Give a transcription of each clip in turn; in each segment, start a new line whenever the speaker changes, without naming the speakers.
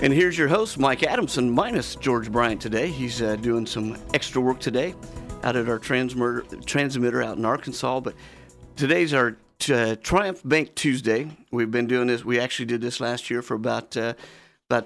And here's your host, Mike Adamson, minus George Bryant today. He's doing some extra work today out at our transmitter out in Arkansas. But today's our Triumph Bank Tuesday. We've been doing this. We actually did this last year for about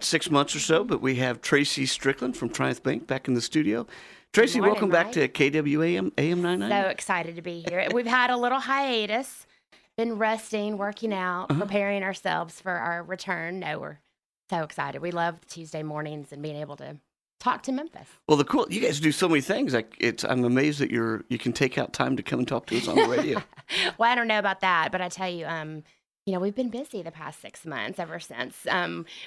6 months or so. But we have Traci Strickland from Triumph Bank back in the studio. Traci, welcome back to KWAM AM 99.
So excited to be here. We've had a little hiatus, been resting, working out, preparing ourselves for our return. No, we're so excited. We love Tuesday mornings and being able to talk to Memphis.
Well, you guys do so many things. I'm amazed that you can take out time to come and talk to us on the radio.
Well, I don't know about that, but I tell you, we've been busy the past 6 months ever since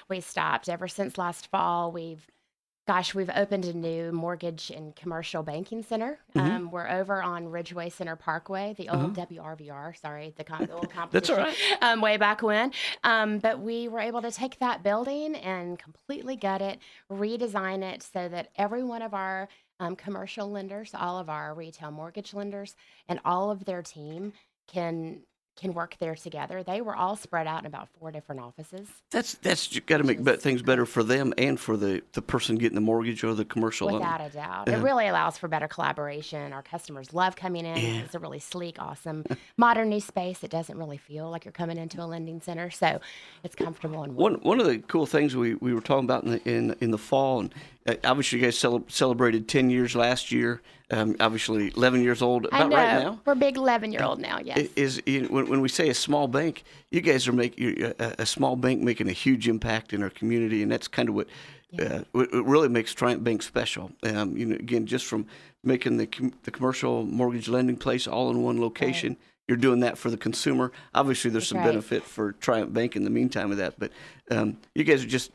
we stopped. Ever since last fall, we've opened a new mortgage and commercial banking center. We're over on Ridgeway Center Parkway, the old WRVR, the old competition.
That's all right.
Way back when. But we were able to take that building and completely gut it, redesign it so that every one of our commercial lenders, all of our retail mortgage lenders, and all of their team can work there together. They were all spread out in about 4 different offices.
That's got to make things better for them and for the person getting the mortgage or the commercial loan.
Without a doubt. It really allows for better collaboration. Our customers love coming in.
Yeah.
It's a really sleek, awesome, modern new space. It doesn't really feel like you're coming into a lending center, so it's comfortable and warm.
One of the cool things we were talking about in the fall, and obviously you guys celebrated 10 years last year. Obviously 11 years old about right now.
We're a big 11-year-old now, yes.
When we say a small bank, you guys are a small bank making a huge impact in our community, and that's kind of what really makes Triumph Bank special. Again, just from making the commercial mortgage lending place all in one location, you're doing that for the consumer. Obviously, there's some benefit for Triumph Bank in the meantime of that, but you guys are just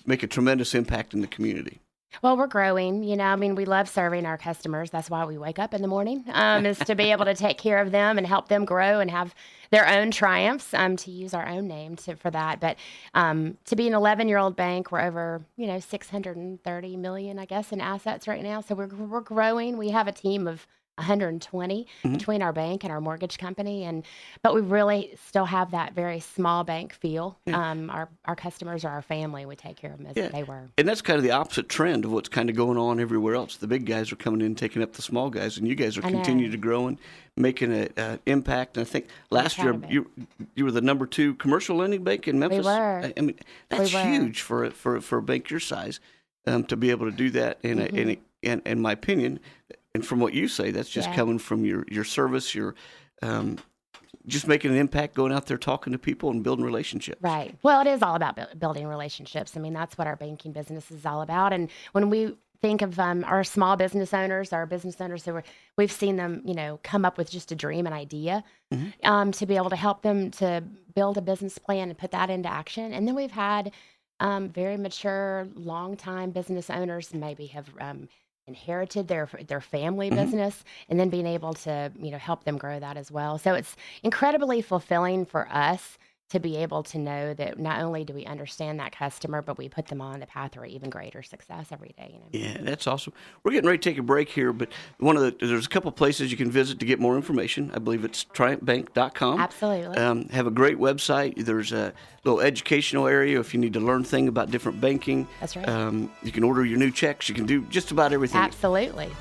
make a tremendous impact in the community.
Well, we're growing, we love serving our customers. That's why we wake up in the morning, is to be able to take care of them and help them grow and have their own triumphs, to use our own name for that. But to be an 11-year-old bank, we're over, $630 million, I guess, in assets right now. So we're growing. We have a team of 120 between our bank and our mortgage company, but we really still have that very small bank feel. Our customers are our family. We take care of them as they were.
And that's kind of the opposite trend of what's kind of going on everywhere else. The big guys are coming in, taking up the small guys, and you guys are continuing to grow and making an impact. And I think last year you were the number 2 commercial lending bank in Memphis.
We were.
I mean, that's huge for a bank your size to be able to do that. And in my opinion, and from what you say, that's just coming from your service, your just making an impact, going out there talking to people and building relationships.
Right. Well, it is all about building relationships. I mean, that's what our banking business is all about. And when we think of our small business owners, we've seen them, come up with just a dream, an idea, to be able to help them to build a business plan and put that into action. And then we've had very mature, long-time business owners maybe have inherited their family business, and then being able to help them grow that as well. So it's incredibly fulfilling for us to be able to know that not only do we understand that customer, but we put them on the path for even greater success every day.
Yeah, that's awesome. We're getting ready to take a break here, but there's a couple places you can visit to get more information. I believe it's triumphbank.com.
Absolutely.
Have a great website. There's a little educational area if you need to learn things about different banking.
That's right.
You can order your new checks. You can do just about everything.
Absolutely.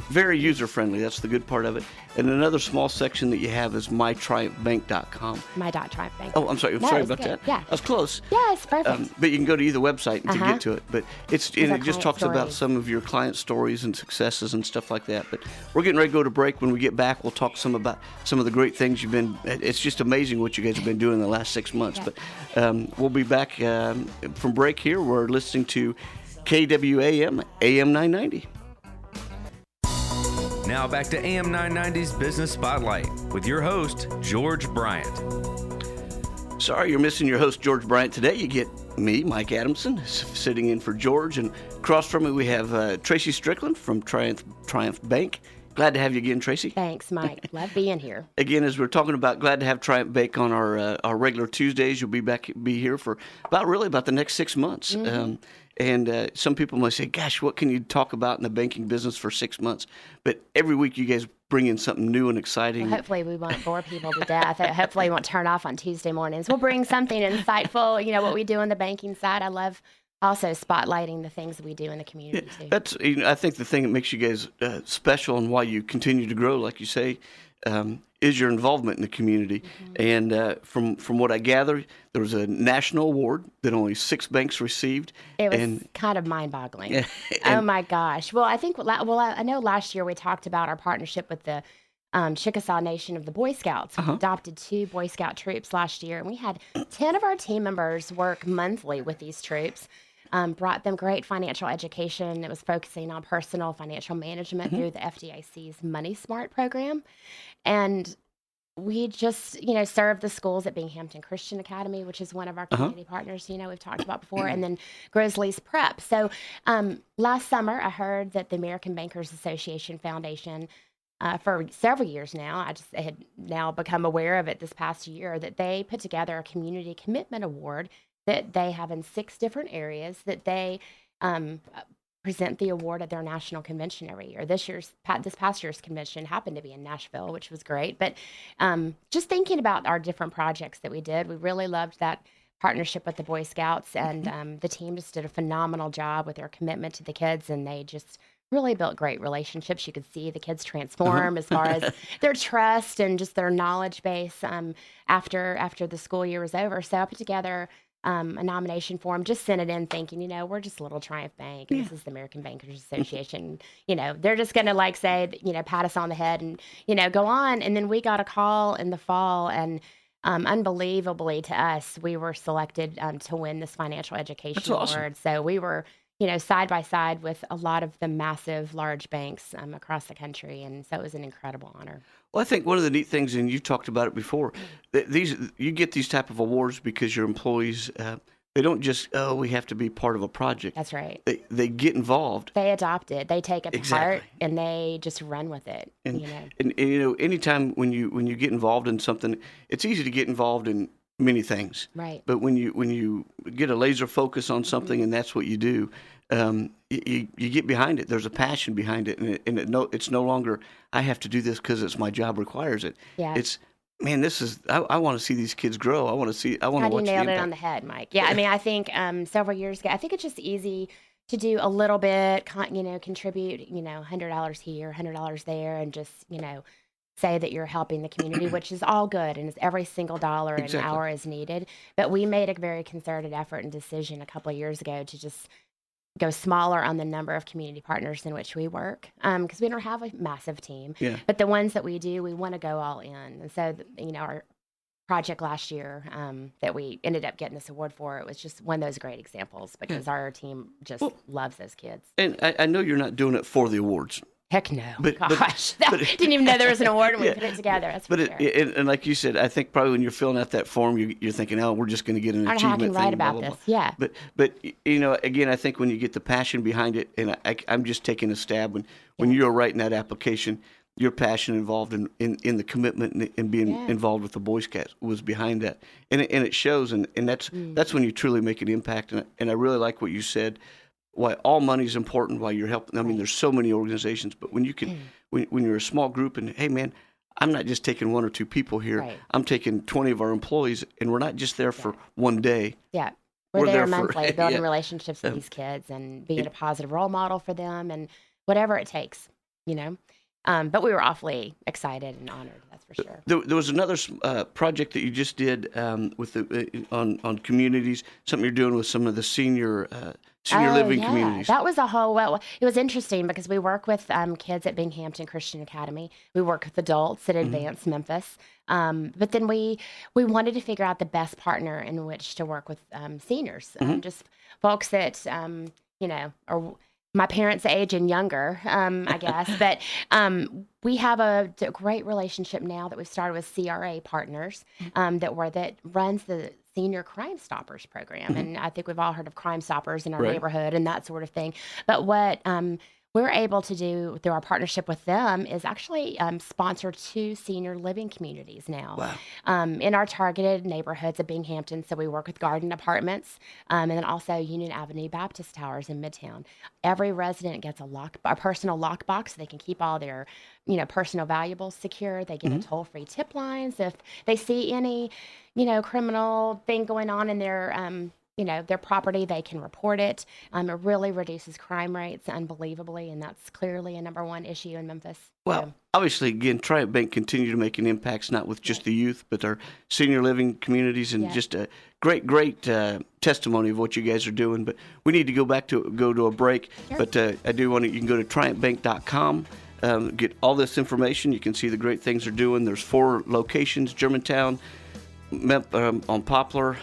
Very user-friendly. That's the good part of it. And another small section that you have is mytriumphbank.com.
My.triumphbank.
Oh, I'm sorry. Sorry about that.
Yeah.
I was close.
Yeah, it's perfect.
But you can go to either website to get to it. But it just talks about some of your client stories and successes and stuff like that. But we're getting ready to go to break. When we get back, we'll talk about some of the great things you've been. It's just amazing what you guys have been doing in the last 6 months.
Yeah.
But we'll be back from break here. We're listening to KWAM AM 990.
Now back to AM 990's Business Spotlight with your host, George Bryant.
Sorry you're missing your host, George Bryant, today. You get me, Mike Adamson, sitting in for George. And across from me, we have Traci Strickland from Triumph Bank Glad to have you again, Tracy.
Thanks, Mike. Love being here.
Again, as we're talking about, glad to have Triumph Bake on our regular Tuesdays. You'll be here for about the next 6 months. And some people might say, "Gosh, what can you talk about in the banking business for 6 months?" But every week, you guys bring in something new and exciting.
Well, hopefully, we won't bore people to death. Hopefully, we won't turn off on Tuesday mornings. We'll bring something insightful. What we do on the banking side. I love also spotlighting the things we do in the community too.
That's I think the thing that makes you guys special and why you continue to grow, like you say, is your involvement in the community. And from what I gather, there was a national award that only 6 banks received.
It was kind of mind-boggling. Oh my gosh! Well, I think I know last year we talked about our partnership with the Chickasaw Nation of the Boy Scouts. We adopted 2 Boy Scout troops last year, and we had 10 of our team members work monthly with these troops. Brought them great financial education. It was focusing on personal financial management through the FDIC's Money Smart program. And we just, served the schools at Binghamton Christian Academy, which is one of our community partners, we've talked about before, and then Grizzlies Prep. So last summer, I heard that the American Bankers Association Foundation, for several years now, I just had now become aware of it this past year, that they put together a community commitment award that they have in 6 different areas that they present the award at their national convention every year. This past year's convention happened to be in Nashville, which was great. But just thinking about our different projects that we did, we really loved that partnership with the Boy Scouts, and the team just did a phenomenal job with their commitment to the kids, and they just really built great relationships. You could see the kids transform as far as their trust and just their knowledge base after the school year was over. So I put together a nomination form, just sent it in thinking, we're just a little Triumph Bank. And This is the American Bankers Association. They're just going to say, pat us on the head and, go on. And then we got a call in the fall, and unbelievably to us, we were selected to win this financial education award. So we were, side by side with a lot of the massive, large banks across the country. And so it was an incredible honor.
Well, I think one of the neat things, and you talked about it before, you get these type of awards because your employees, they don't just, we have to be part of a project.
That's right.
They get involved.
They adopt it. They take it to heart, and they just run with it.
And anytime when you get involved in something, it's easy to get involved in many things.
Right.
But when you get a laser focus on something and that's what you do, you get behind it. There's a passion behind it, and it's no longer I have to do this because it's my job requires it.
Yeah.
It's I want to see these kids grow. I want to watch the impact.
You nailed it on the head, Mike. Yeah, I think several years ago, I think it's just easy to do a little bit, contribute, $100 here, $100 there, and just, say that you're helping the community, which is all good, and every single dollar and hour is needed. But we made a very concerted effort and decision a couple of years ago to just go smaller on the number of community partners in which we work, because we don't have a massive team.
Yeah.
But the ones that we do, we want to go all in. And so, our project last year that we ended up getting this award for, it was just one of those great examples because our team just loves those kids.
And I know you're not doing it for the awards.
Heck no.
Gosh.
Didn't even know there was an award when we put it together. That's for sure.
And like you said, I think probably when you're filling out that form, you're thinking, we're just going to get an achievement thing.
I can write about this. Yeah.
But again, I think when you get the passion behind it, and I'm just taking a stab when you're writing that application, your passion involved in the commitment and being involved with the Boy Scouts was behind that, and it shows, and that's when you truly make an impact. And I really like what you said. Why all money is important, why you're helping. I mean, there's so many organizations, but when you can, when you're a small group and, hey, man, I'm not just taking 1 or 2 people here. Right. I'm taking 20 of our employees, and we're not just there for one day.
Yeah. We're there monthly, building relationships with these kids and being a positive role model for them and whatever it takes, But we were awfully excited and honored, that's for sure.
There was another project that you just did with on communities, something you're doing with some of the senior living communities.
That was it was interesting because we work with kids at Binghamton Christian Academy. We work with adults at Advanced Memphis. But then we wanted to figure out the best partner in which to work with seniors, just folks that, are my parents' age and younger, I guess. But we have a great relationship now that we've started with CRA Partners that runs the Senior Crime Stoppers program. And I think we've all heard of Crime Stoppers in our neighborhood and that sort of thing. But what we're able to do through our partnership with them is actually sponsor 2 senior living communities now.
Wow.
In our targeted neighborhoods of Binghamton. So we work with Garden Apartments and then also Union Avenue Baptist Towers in Midtown. Every resident gets a personal lockbox so they can keep all their personal valuables secure. They get a toll-free tip line. So if they see any criminal thing going on in their property, they can report it. It really reduces crime rates unbelievably, and that's clearly a number one issue in Memphis.
Well, obviously, again, Triumph Bank continue to make an impact, not with just the youth, but our senior living communities, and just a great testimony of what you guys are doing. But we need to go to a break.
Sure.
But I do want to, you can go to triumphbank.com. Get all this information. You can see the great things they're doing. There's 4 locations: Germantown, on Poplar,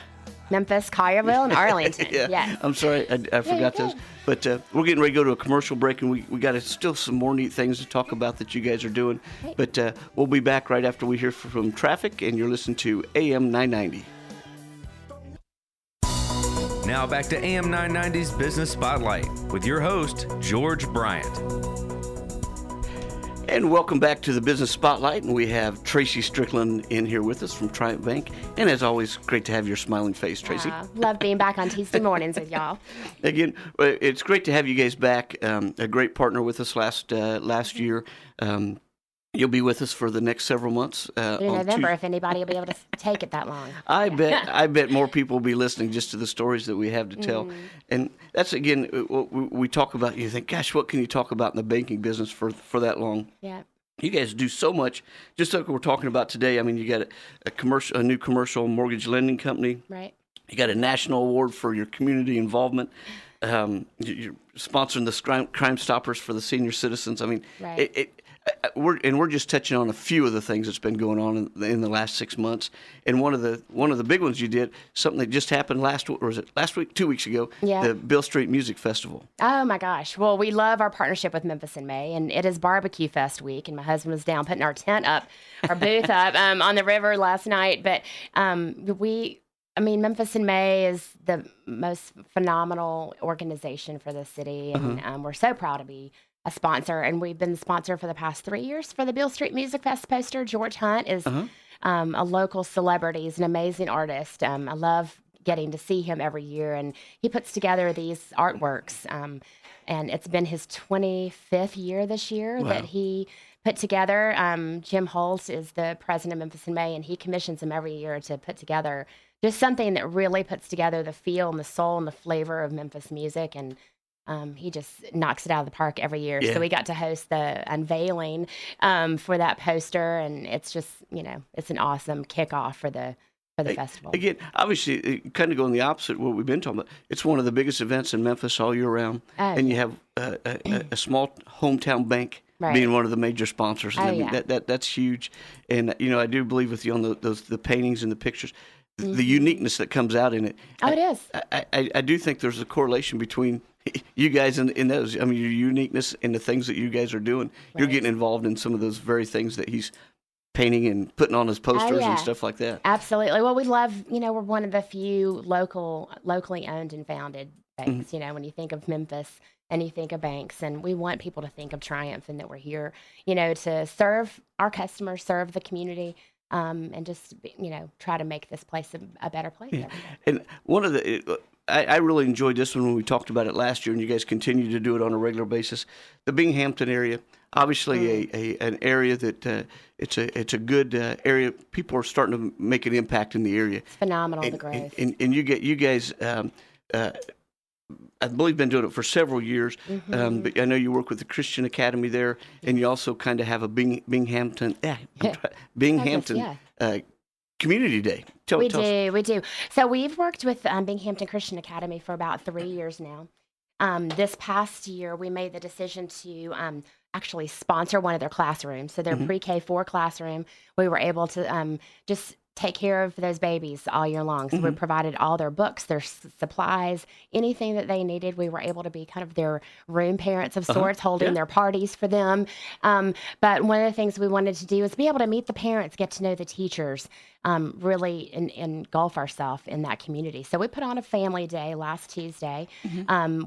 Memphis, Collierville, and Arlington. Yes.
I'm sorry, I forgot those. But we're getting ready to go to a commercial break, and we got still some more neat things to talk about that you guys are doing.
Great.
But we'll be back right after we hear from traffic, and you're listening to AM 990.
Now back to AM 990's Business Spotlight with your host, George Bryant.
And welcome back to the Business Spotlight, and we have Traci Strickland in here with us from Triumph Bank. And as always, great to have your smiling face, Traci.
Love being back on Tuesday mornings with y'all.
Again, it's great to have you guys back. A great partner with us last year. You'll be with us for the next several months.
Through November, if anybody will be able to take it that long.
I bet more people will be listening just to the stories that we have to tell. And that's, again, what we talk about. You think, gosh, what can you talk about in the banking business for that long?
Yeah.
You guys do so much. Just like we're talking about today, I mean, you got a new commercial mortgage lending company.
Right.
You got a national award for your community involvement. You're sponsoring the Crime Stoppers for the senior citizens. I mean,
right.
We're just touching on a few of the things that's been going on in the last 6 months. And one of the big ones you did, something that just happened last week, 2 weeks ago, the Beale Street Music Festival.
Oh my gosh. Well, we love our partnership with Memphis in May, and it is Barbecue Fest week, and my husband was down putting our tent up, our booth up on the river last night. But Memphis in May is the most phenomenal organization for the city, and we're so proud to be a sponsor. And we've been the sponsor for the past 3 years for the Beale Street Music Fest poster. George Hunt is a local celebrity. He's an amazing artist. I love getting to see him every year, and he puts together these artworks. And it's been his 25th year this year that he put together. Jim Holtz is the president of Memphis in May, and he commissions him every year to put together just something that really puts together the feel and the soul and the flavor of Memphis music. And he just knocks it out of the park every year. Yeah. So we got to host the unveiling for that poster, and it's just, it's an awesome kickoff for the festival.
Again, obviously, kind of going the opposite of what we've been talking about. It's one of the biggest events in Memphis all year round, and you have a small hometown bank being one of the major sponsors. And that's huge. And I do believe with you on the paintings and the pictures. The uniqueness that comes out in it.
Oh, it is.
I do think there's a correlation between you guys and those. I mean, your uniqueness and the things that you guys are doing. Right. You're getting involved in some of those very things that he's painting and putting on his posters and stuff like that.
Absolutely. Well, we love, we're one of the few locally owned and founded banks. When you think of Memphis and you think of banks, and we want people to think of Triumph and that we're here, to serve our customers, serve the community. And just, try to make this place a better place.
Yeah. And one of I really enjoyed this one when we talked about it last year, and you guys continue to do it on a regular basis. The Binghamton area, obviously an area that it's a good area. People are starting to make an impact in the area.
It's phenomenal, the growth.
And you guys. I believe been doing it for several years, but I know you work with the Christian Academy there, and you also kind of have a Binghamton Community Day.
We do. So we've worked with Binghamton Christian Academy for about 3 years now. This past year, we made the decision to actually sponsor one of their classrooms. So their pre-K 4 classroom, we were able to just take care of those babies all year long. So we provided all their books, their supplies, anything that they needed. We were able to be kind of their room parents of sorts, holding their parties for them. But one of the things we wanted to do is be able to meet the parents, get to know the teachers, really engulf ourselves in that community. So we put on a family day last Tuesday.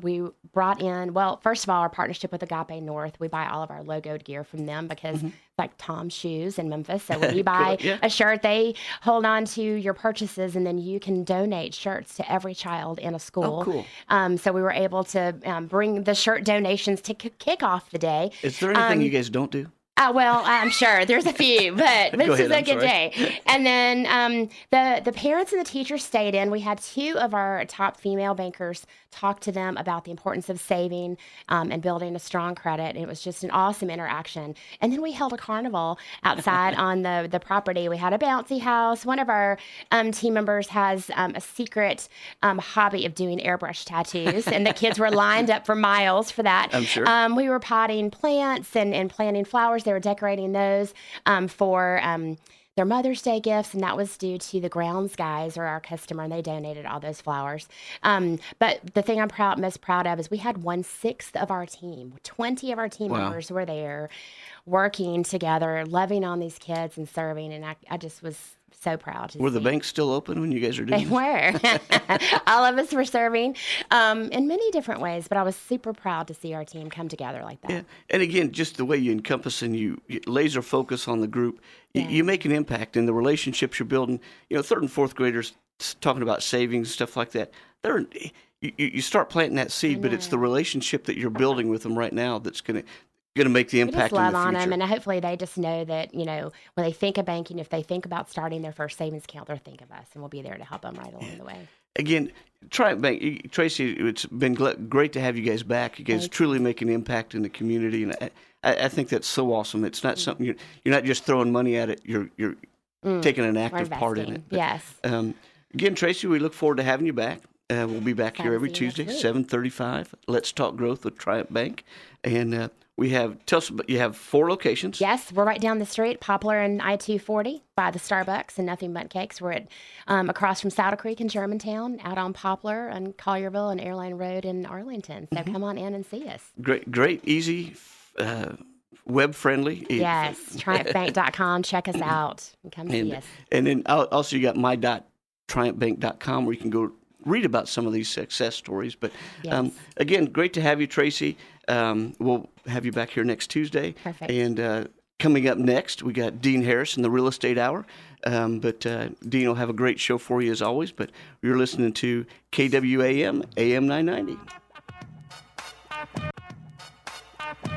We brought in, well, first of all, our partnership with Agape North, we buy all of our logoed gear from them because it's like Tom's Shoes in Memphis. So when you buy
Cool, yeah.
a shirt, they hold on to your purchases, and then you can donate shirts to every child in a school.
Oh, cool.
So we were able to bring the shirt donations to kick off the day.
Is there anything you guys don't do?
Well, I'm sure there's a few, but
Go
this is
ahead,
a
I'm
good
sorry.
day. And then the parents and the teachers stayed in. We had 2 of our top female bankers talk to them about the importance of saving and building a strong credit. And it was just an awesome interaction. And then we held a carnival outside on the property. We had a bouncy house. One of our team members has a secret hobby of doing airbrush tattoos, and the kids were lined up for miles for that.
I'm sure.
We were potting plants and planting flowers. They were decorating those for their Mother's Day gifts, and that was due to the grounds guys or our customer, and they donated all those flowers. But the thing I'm most proud of is we had 1/6 of our team, 20 of our team
Wow.
members were there working together, loving on these kids and serving, and I just was so proud.
Were the banks still open when you guys were doing
They
this?
were. All of us were serving in many different ways, but I was super proud to see our team come together like that.
Yeah, and again, just the way you encompass and you laser focus on the group, you make an impact in the relationships you're building. You know, 3rd and 4th graders talking about savings, stuff like that. You start planting that seed, but it's the relationship that you're building with them right now that's going to make the
We
impact
just love
in the
on
future.
them, and hopefully they just know that, you know, when they think of banking, if they think about starting their first savings account, they'll think of us, and we'll be there to help them right along the way.
Again, Triumph Bank, Traci, it's been great to have you guys back. You guys truly make an impact in the community, and I think that's so awesome. It's not something you're not just throwing money at it. You're taking an active part in it.
investing. Yes.
Again, Traci, we look forward to having you back. We'll be back here every
See you next
Tuesday,
week.
7:35. Let's talk growth with Triumph Bank, and tell us about, you have 4 locations.
Yes, we're right down the street, Poplar and I-240 by the Starbucks and Nothing But Cakes. We're at across from Saddle Creek in Germantown, out on Poplar and Collierville and Airline Road in Arlington. So come on in and see us.
Great, easy, web friendly.
Yes, triumphbank.com. Check us out and come see us.
And then also you got my.triumphbank.com where you can go read about some of these success stories. But
Yes.
again, great to have you, Traci. We'll have you back here next Tuesday.
Perfect.
And coming up next, we got Dean Harris in the Real Estate Hour. But Dean will have a great show for you as always. But you're listening to KWAM, AM 990.